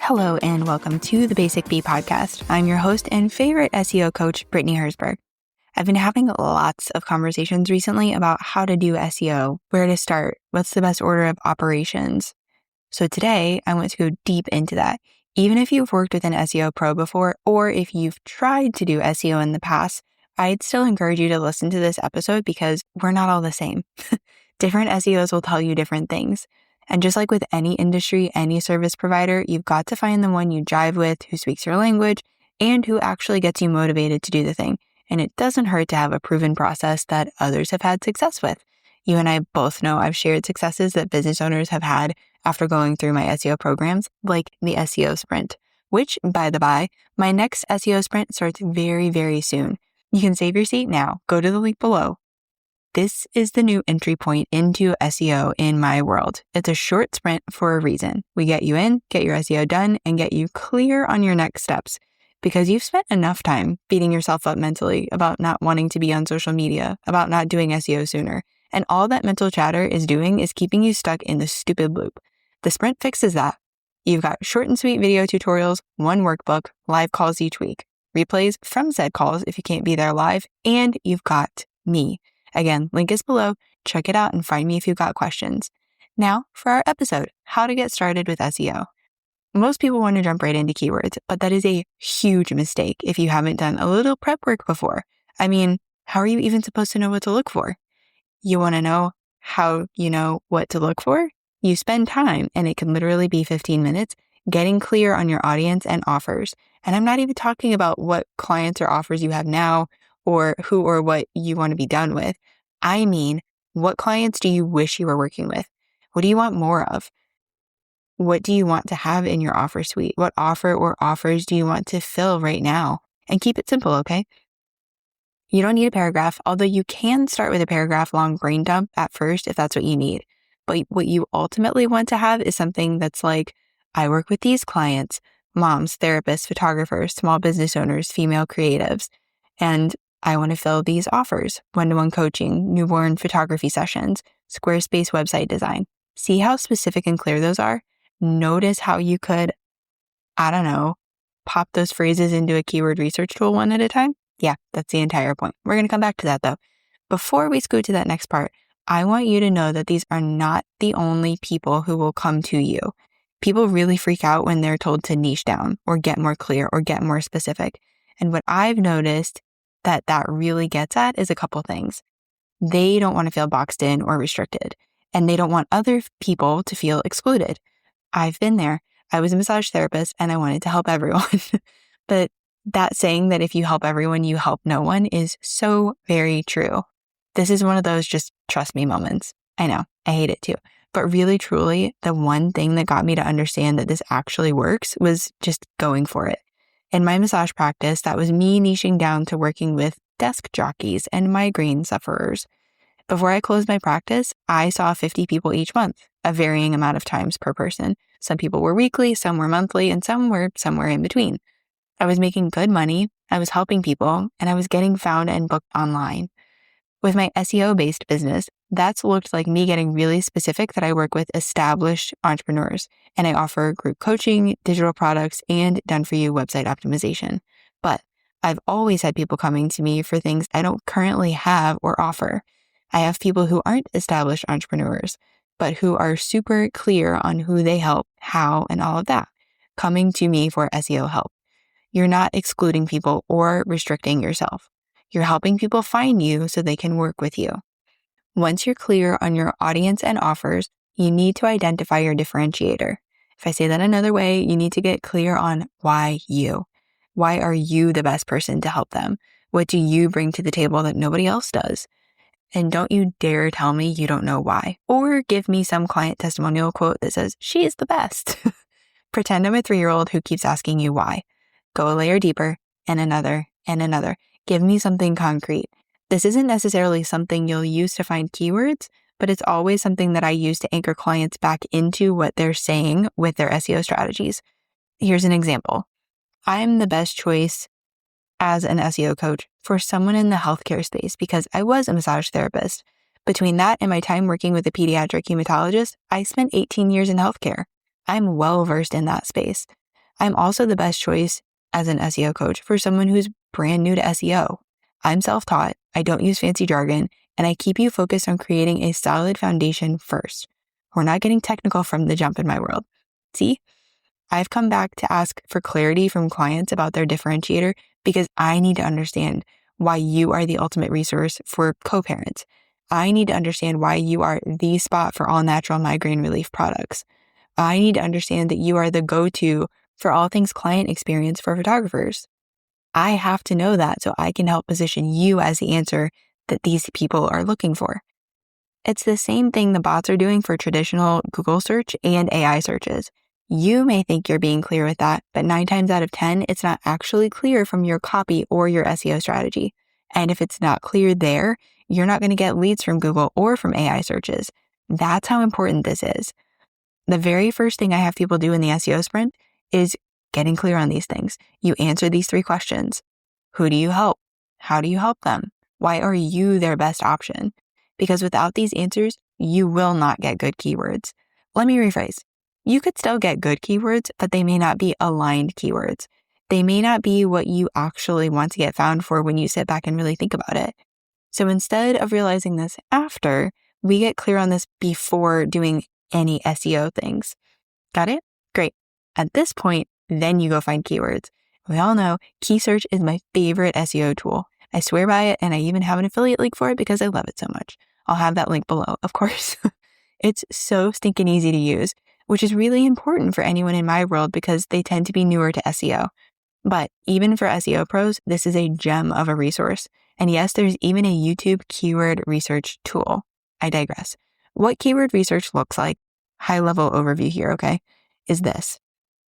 Hello and welcome to the Basic Bee podcast. I'm your host and favorite SEO coach, Brittany Herzberg. I've been having lots of conversations recently about how to do SEO, where to start, what's the best order of operations. So today I want to go deep into that. Even if you've worked with an SEO pro before, or if you've tried to do SEO in the past, I'd still encourage you to listen to this episode because we're not all the same. Different SEOs will tell you different things. And just like with any industry, any service provider, you've got to find the one you jive with, who speaks your language, and who actually gets you motivated to do the thing. And it doesn't hurt to have a proven process that others have had success with. You and I both know I've shared successes that business owners have had after going through my SEO programs, like the SEO Sprint, which, by the by, my next SEO Sprint starts very, very soon. You can save your seat now. Go to the link below. This is the new entry point into SEO in my world. It's a short sprint for a reason. We get you in, get your SEO done, and get you clear on your next steps because you've spent enough time beating yourself up mentally about not wanting to be on social media, about not doing SEO sooner. And all that mental chatter is doing is keeping you stuck in the stupid loop. The sprint fixes that. You've got short and sweet video tutorials, one workbook, live calls each week, replays from said calls if you can't be there live, and you've got me. Again, link is below. Check it out and find me if you've got questions. Now for our episode, how to get started with SEO. Most people want to jump right into keywords, but that is a huge mistake if you haven't done a little prep work before. I mean, how are you even supposed to know what to look for? You want to know how you know what to look for? You spend time, and it can literally be 15 minutes, getting clear on your audience and offers. And I'm not even talking about what clients or offers you have now, or who or what you want to be done with. I mean, what clients do you wish you were working with? What do you want more of? What do you want to have in your offer suite? What offer or offers do you want to fill right now? And keep it simple, okay? You don't need a paragraph, although you can start with a paragraph long brain dump at first if that's what you need. But what you ultimately want to have is something that's like, I work with these clients, moms, therapists, photographers, small business owners, female creatives, and I want to fill these offers: one-to-one coaching, newborn photography sessions, Squarespace website design. See how specific and clear those are? Notice how you could, pop those phrases into a keyword research tool one at a time. Yeah, that's the entire point. We're going to come back to that though. Before we scoot to that next part, I want you to know that these are not the only people who will come to you. People really freak out when they're told to niche down or get more clear or get more specific. And what I've noticed that really gets at is a couple things. They don't want to feel boxed in or restricted, and they don't want other people to feel excluded. I've been there. I was a massage therapist and I wanted to help everyone. But that saying that if you help everyone, you help no one is so very true. This is one of those just trust me moments. I know, I hate it too. But really, truly, the one thing that got me to understand that this actually works was just going for it. In my massage practice, that was me niching down to working with desk jockeys and migraine sufferers. Before I closed my practice, I saw 50 people each month, a varying amount of times per person. Some people were weekly, some were monthly, and some were somewhere in between. I was making good money, I was helping people, and I was getting found and booked online. With my SEO-based business, that's looked like me getting really specific that I work with established entrepreneurs, and I offer group coaching, digital products, and done-for-you website optimization. But I've always had people coming to me for things I don't currently have or offer. I have people who aren't established entrepreneurs, but who are super clear on who they help, how, and all of that, coming to me for SEO help. You're not excluding people or restricting yourself. You're helping people find you so they can work with you. Once you're clear on your audience and offers, you need to identify your differentiator. If I say that another way, you need to get clear on why you. Why are you the best person to help them? What do you bring to the table that nobody else does? And don't you dare tell me you don't know why, or give me some client testimonial quote that says, she is the best. Pretend I'm a 3-year-old who keeps asking you why. Go a layer deeper, and another, and another. Give me something concrete. This isn't necessarily something you'll use to find keywords, but it's always something that I use to anchor clients back into what they're saying with their SEO strategies. Here's an example. I'm the best choice as an SEO coach for someone in the healthcare space because I was a massage therapist. Between that and my time working with a pediatric hematologist, I spent 18 years in healthcare. I'm well versed in that space. I'm also the best choice as an SEO coach for someone who's brand new to SEO. I'm self-taught, I don't use fancy jargon, and I keep you focused on creating a solid foundation first. We're not getting technical from the jump in my world. See, I've come back to ask for clarity from clients about their differentiator because I need to understand why you are the ultimate resource for co-parents. I need to understand why you are the spot for all natural migraine relief products. I need to understand that you are the go-to for all things client experience for photographers. I have to know that so I can help position you as the answer that these people are looking for. It's the same thing the bots are doing for traditional Google search and AI searches. You may think you're being clear with that, but 9 times out of 10, it's not actually clear from your copy or your SEO strategy. And if it's not clear there, you're not going to get leads from Google or from AI searches. That's how important this is. The very first thing I have people do in the SEO sprint is getting clear on these things. You answer these 3 questions. Who do you help? How do you help them? Why are you their best option? Because without these answers, you will not get good keywords. Let me rephrase. You could still get good keywords, but they may not be aligned keywords. They may not be what you actually want to get found for when you sit back and really think about it. So instead of realizing this after, we get clear on this before doing any SEO things. Got it? Great. At this point, then you go find keywords. We all know key search is my favorite SEO tool. I swear by it, and I even have an affiliate link for it because I love it so much. I'll have that link below, of course. It's so stinking easy to use, which is really important for anyone in my world because they tend to be newer to SEO. But even for SEO pros, this is a gem of a resource. And yes, there's even a YouTube keyword research tool. I digress. What keyword research looks like, high-level overview here, okay, is this.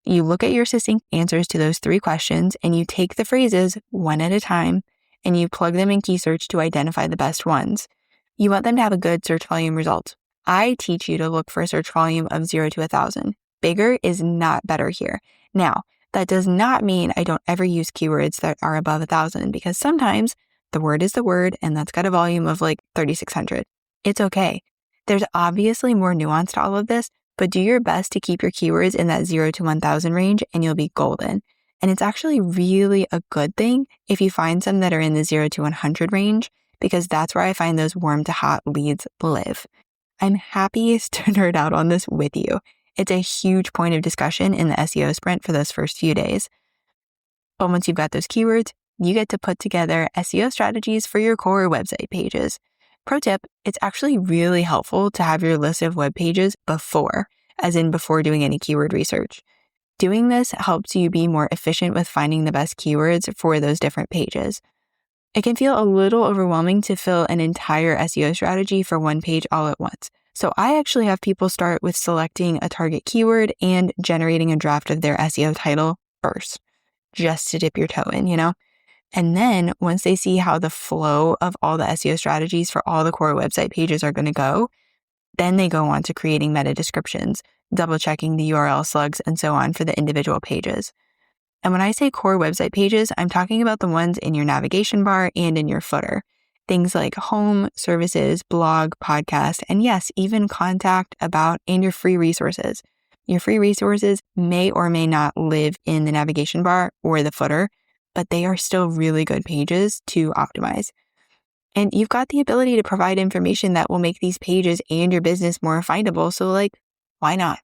You look at your succinct answers to those 3 questions and you take the phrases one at a time and you plug them in key search to identify the best ones. You want them to have a good search volume result. I teach you to look for a search volume of 0 to 1,000. Bigger is not better here. Now, that does not mean I don't ever use keywords that are above 1,000 because sometimes the word is the word and that's got a volume of like 3,600. It's okay. There's obviously more nuance to all of this, but do your best to keep your keywords in that 0 to 1,000 range and you'll be golden. And it's actually really a good thing if you find some that are in the 0 to 100 range, because that's where I find those warm to hot leads live. I'm happiest to nerd out on this with you. It's a huge point of discussion in the SEO sprint for those first few days. But once you've got those keywords, you get to put together SEO strategies for your core website pages. Pro tip, it's actually really helpful to have your list of web pages before, as in before doing any keyword research. Doing this helps you be more efficient with finding the best keywords for those different pages. It can feel a little overwhelming to fill an entire SEO strategy for one page all at once. So I actually have people start with selecting a target keyword and generating a draft of their SEO title first, just to dip your toe in, And then once they see how the flow of all the SEO strategies for all the core website pages are going to go, then they go on to creating meta descriptions, double checking the URL slugs and so on for the individual pages. And when I say core website pages, I'm talking about the ones in your navigation bar and in your footer. Things like home, services, blog, podcast, and yes, even contact, about, and your free resources. Your free resources may or may not live in the navigation bar or the footer, but they are still really good pages to optimize. And you've got the ability to provide information that will make these pages and your business more findable. So why not?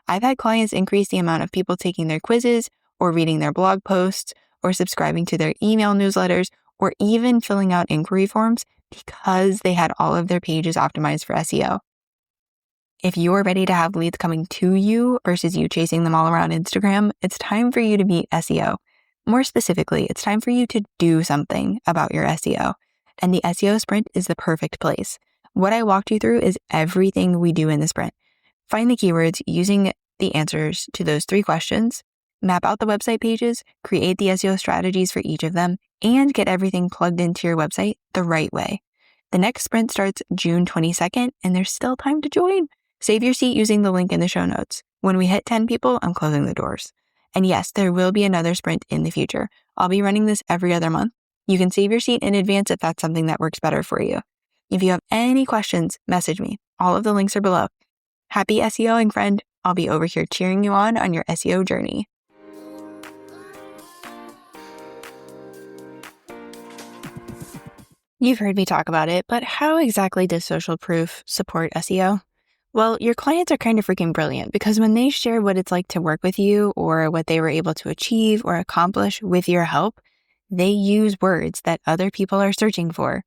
I've had clients increase the amount of people taking their quizzes or reading their blog posts or subscribing to their email newsletters or even filling out inquiry forms because they had all of their pages optimized for SEO. If you're ready to have leads coming to you versus you chasing them all around Instagram, it's time for you to meet SEO. More specifically, it's time for you to do something about your SEO. And the SEO sprint is the perfect place. What I walked you through is everything we do in the sprint. Find the keywords using the answers to those 3 questions, map out the website pages, create the SEO strategies for each of them, and get everything plugged into your website the right way. The next sprint starts June 22nd, and there's still time to join. Save your seat using the link in the show notes. When we hit 10 people, I'm closing the doors. And yes, there will be another sprint in the future. I'll be running this every other month. You can save your seat in advance if that's something that works better for you. If you have any questions, message me. All of the links are below. Happy SEOing, friend. I'll be over here cheering you on your SEO journey. You've heard me talk about it, but how exactly does social proof support SEO? Well, your clients are kind of freaking brilliant because when they share what it's like to work with you or what they were able to achieve or accomplish with your help, they use words that other people are searching for.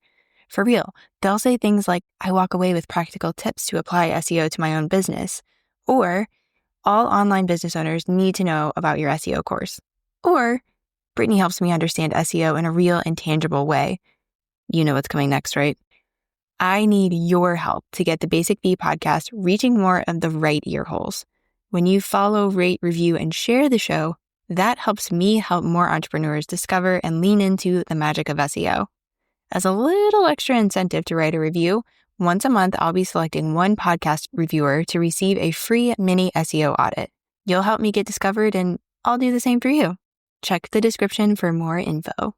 For real, they'll say things like, I walk away with practical tips to apply SEO to my own business, or all online business owners need to know about your SEO course, or Brittany helps me understand SEO in a real and tangible way. You know what's coming next, right? I need your help to get the Basic Bee podcast reaching more of the right ear holes. When you follow, rate, review, and share the show, that helps me help more entrepreneurs discover and lean into the magic of SEO. As a little extra incentive to write a review, once a month, I'll be selecting one podcast reviewer to receive a free mini SEO audit. You'll help me get discovered, and I'll do the same for you. Check the description for more info.